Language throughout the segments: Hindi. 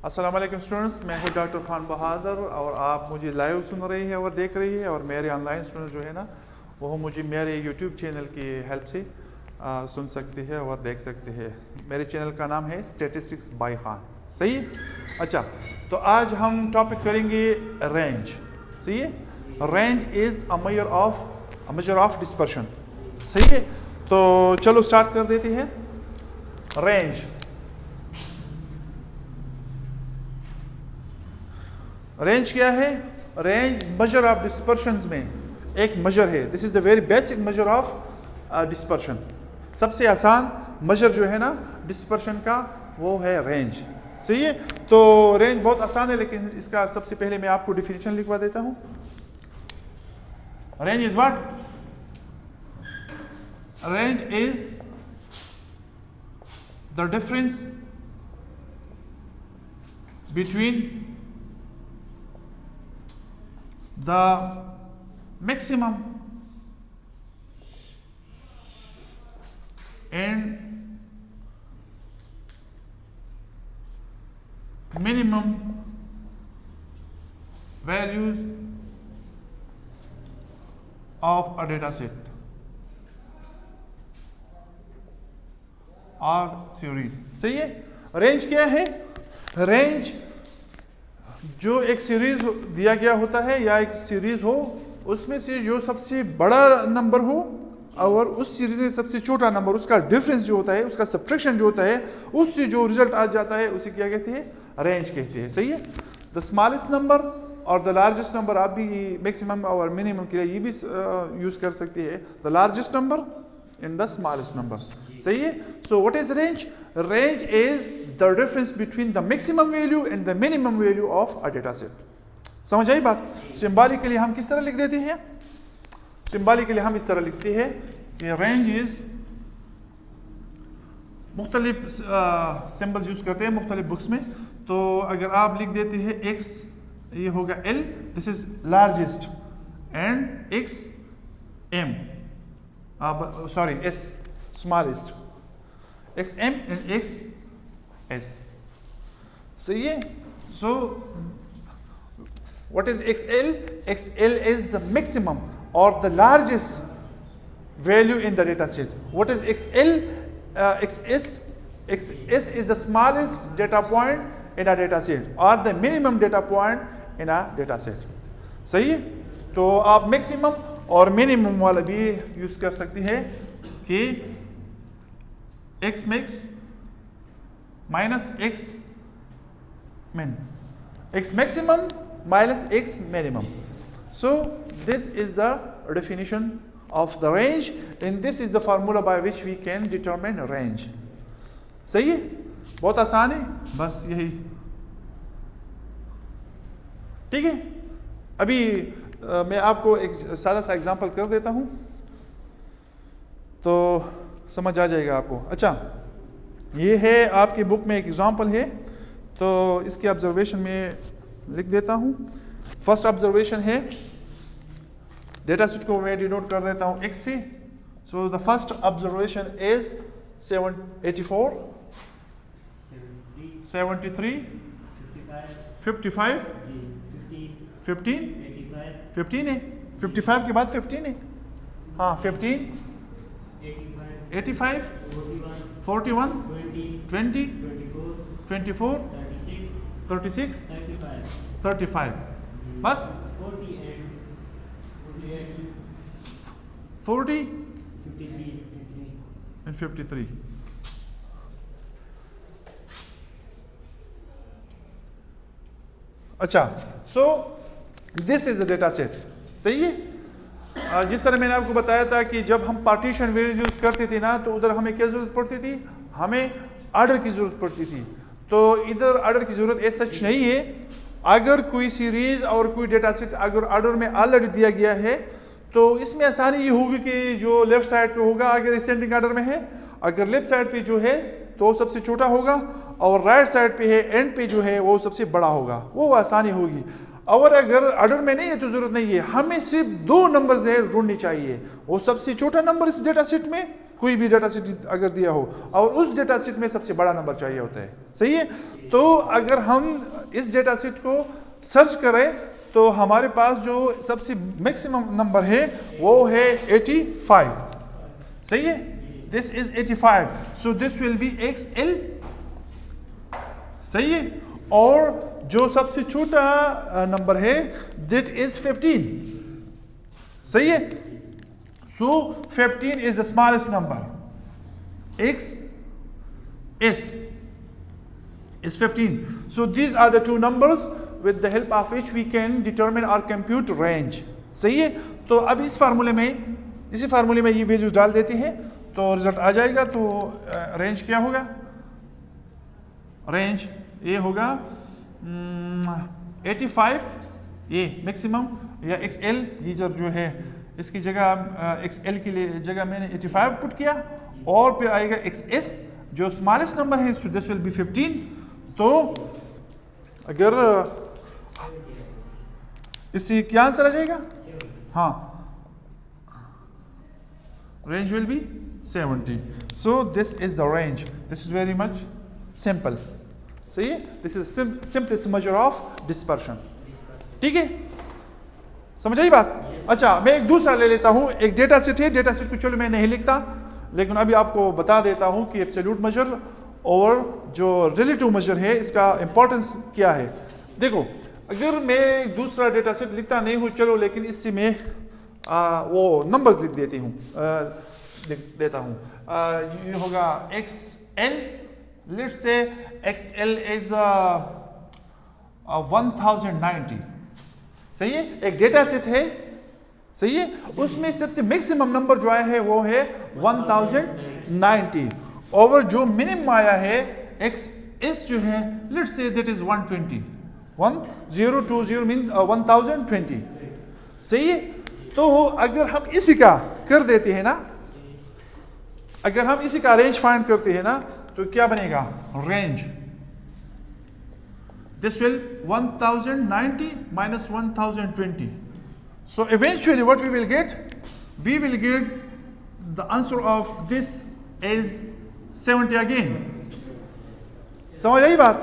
अस्सलाम वालेकुम स्टूडेंट्स, मैं हूं डॉक्टर खान बहादुर और आप मुझे लाइव सुन रही हैं और देख रही है। और मेरे ऑनलाइन स्टूडेंट्स जो है ना वो मुझे मेरे यूट्यूब चैनल की हेल्प से सुन सकते हैं और देख सकते हैं। मेरे चैनल का नाम है स्टैटिस्टिक्स बाय खान। सही है? अच्छा, तो आज हम टॉपिक करेंगे रेंज। सही है? Range is a measure of dispersion. सही है? तो चलो स्टार्ट कर देते हैं। रेंज क्या है? रेंज मेजर ऑफ डिस्पर्शन में एक मेजर है। This is the very basic measure of dispersion. सबसे आसान मेजर जो है ना डिस्पर्शन का वो है रेंज। सही है? तो रेंज बहुत आसान है, लेकिन इसका सबसे पहले मैं आपको डिफिनेशन लिखवा देता हूं। Range is what? Range is the difference between the maximum and minimum values of a data set or series। सही है? रेंज क्या है? रेंज जो एक सीरीज दिया गया होता है या एक सीरीज हो, उसमें से जो सबसे बड़ा नंबर हो और उस सीरीज में सबसे छोटा नंबर, उसका डिफरेंस जो होता है, उसका सब्ट्रैक्शन जो होता है, उससे जो रिजल्ट आ जाता है उसे क्या कहते हैं? रेंज कहते हैं। सही है? द स्मॉलेस्ट नंबर और द लार्जेस्ट नंबर, आप भी मैक्सिमम और मिनिमम के लिए ये भी यूज कर सकते हैं। The largest number in the smallest number. सही है? So what is range? Range is the difference between the maximum value and the minimum value of a data set। समझ आई बात? सिंबॉलिकली हम किस तरह लिख देते हैं? सिंबॉलिकली हम इस तरह लिखते हैं कि रेंज इज, मुख्तलिफ सिंबल्स यूज करते हैं मुख्तलिफ बुक्स में। तो अगर आप लिख देते हैं x, ये होगा L, this is largest, and x m, sorry s smallest, x m and x S। सही है? So what is XL? XL is the maximum or the largest value in the data set. What is XL? XS is the smallest data point in a data set or the minimum data point in a data set। सही है? तो आप मैक्सिमम और मिनिमम वाला भी यूज कर सकते हैं कि X max minus x min, x maximum minus x minimum। So this is the definition of the range, and this is the formula by which we can determine range। सही है? बहुत आसान है, बस यही। ठीक है? अभी मैं आपको एक सादा सा एग्जांपल कर देता हूं तो समझ आ जाएगा आपको। अच्छा, ये है आपकी बुक में एक एग्जाम्पल है, तो इसकी ऑब्जर्वेशन में लिख देता हूँ। फर्स्ट ऑब्जर्वेशन है, डेटा सेट को मैं डिनोट कर देता हूँ x से। So the first observation is 84, 73, 55, 15 है, 55 के बाद 15 है, हाँ 15, 85, 41, 20, 24, 36, 35, बस 40 and 53। अच्छा, सो this is a data set. सही है? जिस तरह मैंने आपको बताया था कि जब हम पार्टीशन वेरिएबल यूज करते थे ना, तो उधर हमें क्या जरूरत पड़ती थी? हमें ऑर्डर की जरूरत पड़ती थी। तो इधर ऑर्डर की जरूरत ऐसा सच नहीं है। अगर कोई सीरीज और कोई डेटा सेट अगर ऑर्डर में ऑलरेडी दिया गया है, तो इसमें आसानी ये होगी कि जो लेफ्ट साइड पे होगा, अगर असेंडिंग ऑर्डर में है, अगर लेफ्ट साइड पे जो है तो सबसे छोटा होगा, और राइट साइड पे है एंड पे जो है वो सबसे बड़ा होगा, वो आसानी होगी। और अगर ऑर्डर में नहीं है तो जरूरत नहीं है, हमें सिर्फ दो नंबर है ढूंढनी चाहिए। वो सबसे छोटा नंबर इस डेटा सेट में कोई भी डेटा सेट अगर दिया हो और उस डेटा सेट में सबसे बड़ा नंबर चाहिए होता है, सही है। तो अगर हम इस डेटा सेट को सर्च करें तो हमारे पास जो सबसे मैक्सिमम नंबर है वो है 85, सही है। This is 85, so this will be XL, सही है। और जो सबसे छोटा नंबर है दैट इज 15, सही है। So 15 is the smallest number. XS is 15. So these are the two numbers with the help of which we can determine or compute range. सही है। तो अब इसी फार्मूले में ये वैल्यूज डाल देते हैं तो रिजल्ट आ जाएगा। तो रेंज क्या होगा? रेंज ये होगा 85, ये मैक्सिमम, या XL, ये जो है इसकी जगह XL के लिए जगह मैंने 85 पुट किया, और फिर आएगा XS जो स्मॉलेस्ट नंबर है, सो दिस विल बी 15। तो अगर इससे क्या आंसर आ जाएगा? हाँ, range will be 70। So this is the range, this is very much simple, सही है। This is simplest measure of dispersion, ठीक है, समझ आई बात? अच्छा, मैं एक दूसरा ले लेता हूं। एक डेटा सेट है, डेटा सेट को चलो मैं नहीं लिखता, लेकिन अभी आपको बता देता हूं कि एब्सोल्यूट मेजर और जो रिलेटिव मेजर है इसका इंपॉर्टेंस क्या है। देखो, अगर मैं एक दूसरा डेटा सेट लिखता नहीं हूं, चलो, लेकिन इससे मैं वो नंबर्स लिख देता हूं। ये होगा XL, let's say XL is 1090, सही है। एक डेटा सेट है, सही है, उसमें सबसे मैक्सिमम नंबर जो आया है वो है 1090, और जो मिनिमम आया है XS जो है, let's say that is 120, 1020 mean 1020, सही है। तो अगर हम इसी का कर देते हैं ना, अगर हम इसी का रेंज फाइंड करते हैं ना, तो क्या बनेगा? Range, this will 1090 minus 1020. So eventually what we will get the answer of this is 70 again. समझ आई बात?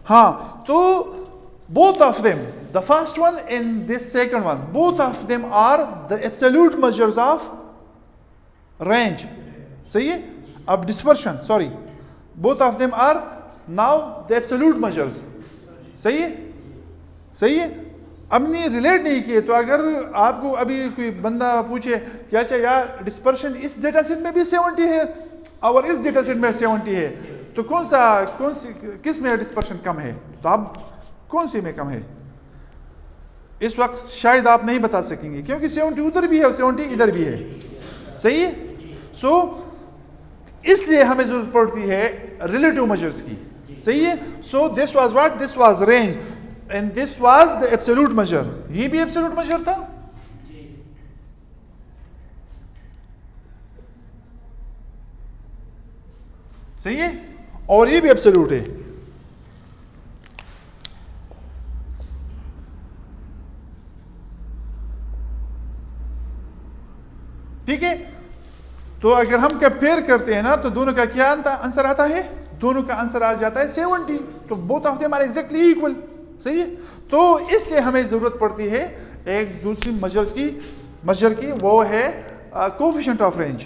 हाँ, तो both of them, the first one and this second one, both of them are the absolute measures of range, सही है। अब dispersion, sorry, both of them are now the absolute measures, सही है, सही है। हमने रिलेट नहीं किए, तो अगर आपको अभी कोई बंदा पूछे कि अच्छा यार डिस्पर्शन इस डेटा सेट में भी 70 है और इस डेटा सेट में 70 है, तो किस में डिस्पर्शन कम है? तो आप कौन सी में कम है? इस वक्त शायद आप नहीं बता सकेंगे, क्योंकि 70 उधर भी है और 70 इधर भी है, सही है। सो इसलिए हमें जरूरत पड़ती है रिलेटिव मेजर्स की, सही है। So this was what? This was range and this was the absolute major. ये भी एब्सोल्यूट मेजर था, सही है, और ये भी एब्सोल्यूट है। ठीक है, तो अगर हम कंपेयर करते हैं ना, तो दोनों का क्या आंसर आता है? दोनों का आंसर आ जाता है 70। तो both of them are exactly equal, सही है। तो इसलिए हमें जरूरत पड़ती है एक दूसरी मेजर की, वो है कोएफिशिएंट ऑफ रेंज।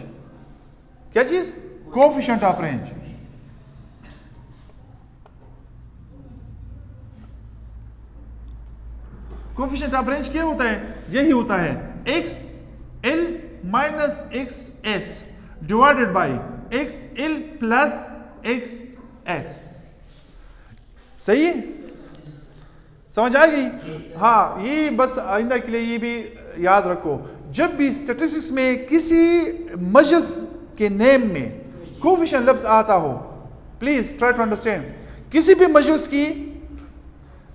क्या चीज? Coefficient of range. Coefficient of range क्या होता है? यही होता है XL minus XS divided by XL plus XS, सही है, समझ आ गई? हाँ, ये बस आइंदा के लिए ये भी याद रखो, जब भी स्टैटिस्टिक्स में किसी मेजर्स के नेम में कोएफिशिएंट लफ्ज आता हो, प्लीज ट्राई टू अंडरस्टैंड, किसी भी मेजर्स की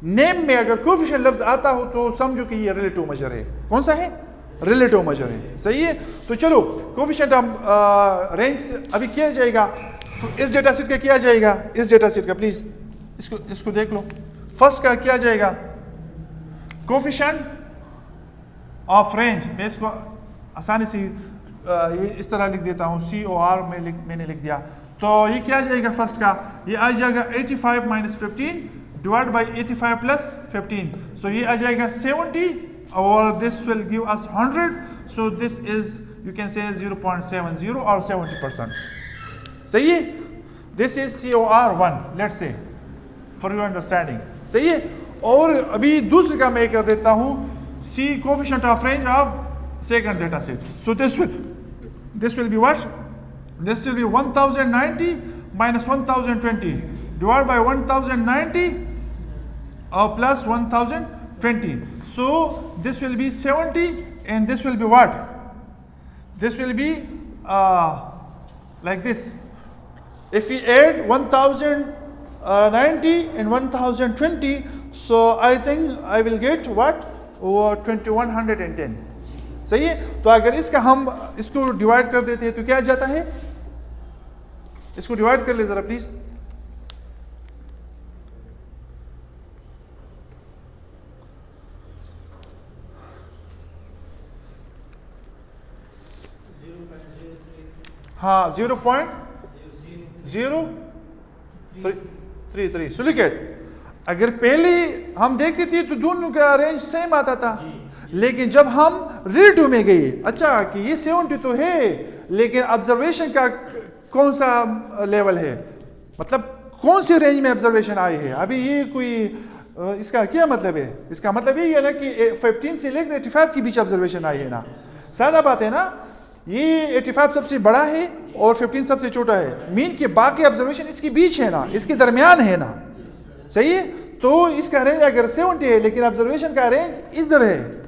नेम में अगर कोएफिशिएंट लफ्ज आता हो तो समझो कि ये रिलेटिव मेजर है। कौन सा है? रिलेटिव मेजर है, सही है। तो चलो, कोएफिशिएंट रेंज अभी किया जाएगा, इस डेटा सेट का किया जाएगा, इस डेटा सेट का, प्लीज इसको देख लो। फर्स्ट का किया जाएगा कोएफिशिएंट ऑफ रेंज, मैं इसको आसानी से ये इस तरह लिख देता हूँ, COR मैंने लिख दिया। तो ये क्या आ जाएगा फर्स्ट का, ये आ जाएगा 85 माइनस 15 डिवाइड बाई 85 प्लस 15, सो ये आ जाएगा 70 और this will give us 100, so this is you can say 0.70 और 70%। सही है, this is COR 1 let's say for your understanding. सही है, और अभी दूसरे का मैं कर देता हूँ, C coefficient of range of second data set, so this will be what? This will be 1090 minus 1020 divided by 1090 plus 1020. So this will be 70 and this will be what? This will be like this. If we add 1090 and 1020, so I think I will get what? 2110. सही है, तो अगर इसका हम इसको डिवाइड कर देते हैं तो क्या आ जाता है, इसको डिवाइड कर ले जरा प्लीज। हाँ 0.033। सो लुक एट, अगर पहले हम देखते थे तो दोनों का रेंज सेम आता था, लेकिन जब हम रिलेटिव में गए, अच्छा कि ये 70 तो है लेकिन ऑब्जर्वेशन का कौन सा लेवल है, मतलब कौन से रेंज में ऑब्जर्वेशन आए हैं, अभी ये कोई इसका क्या मतलब है, इसका मतलब ये है ना कि 15 से लेकर 85 के बीच ऑब्जर्वेशन आई है ना, सादा बात है ना, ये 85 सबसे बड़ा है और 15 सबसे छोटा है, मीन के बाकी ऑब्जर्वेशन इसके बीच है ना, इसके दरमियान है ना। सही है, तो इसका रेंज अगर 70 है लेकिन ऑब्जर्वेशन का रेंज इधर है,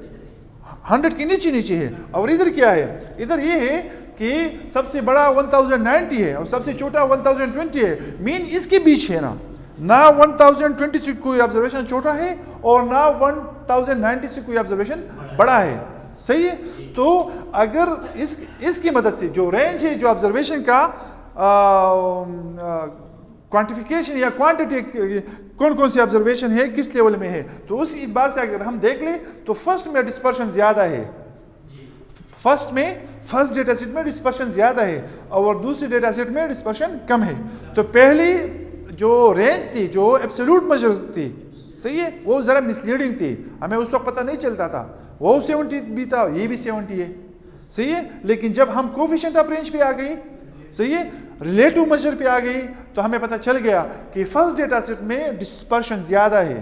100 के नीचे नीचे है, और इधर क्या है, इधर ये है कि सबसे बड़ा 1090 है और सबसे छोटा 1020 है, मीन इसके बीच है ना 1020 से कोई ऑब्जर्वेशन छोटा है और ना 1090 से कोई ऑब्जर्वेशन बड़ा है। सही है, तो अगर इसकी मदद से जो रेंज है, जो ऑब्जर्वेशन का क्वांटिफिकेशन या क्वांटिटी, कौन कौन सी ऑब्जर्वेशन है किस लेवल में है, तो उस एतबार से अगर हम देख ले तो फर्स्ट में डिस्पर्शन ज्यादा है, फर्स्ट डेटा सेट में डिस्पर्शन ज्यादा है और दूसरे डेटा सेट में डिस्पर्शन कम है। तो पहली जो रेंज थी, जो एब्सोल्यूट मेजर थी, सही है, वो जरा मिसलीडिंग थी, हमें उस वक्त पता नहीं चलता था, वो 70 भी था, ये भी 70 है। सही है, लेकिन जब हम कोफिशिएंट ऑफ रेंज पे आ गई, सही है, रिलेटिव मेजर पे आ गई, तो हमें पता चल गया कि फर्स्ट डेटा सेट में डिस्पर्शन ज्यादा है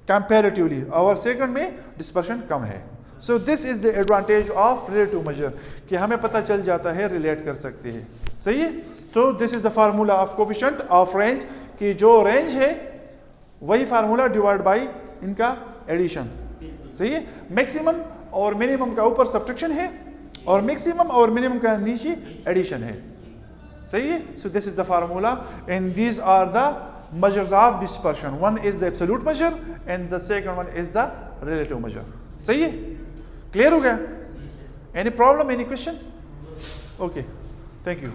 कंपैरेटिवली और सेकंड में डिस्पर्शन कम है। So this is the advantage of relative major कि हमें पता चल जाता है, रिलेट कर सकते हैं। सही है, तो this is the formula of coefficient of range कि जो रेंज है वही फार्मूला डिवाइड बाई इनका एडिशन। सही है, मैक्सिमम और मिनिमम का ऊपर सब्ट्रैक्शन है और मैक्सिमम और मिनिमम का नीचे एडिशन है। सही है, so this is the formula and these are the measures of dispersion. One is the absolute measure and the second one is the relative measure. सही है, क्लियर हो गया? Any problem, any question? Okay, thank you.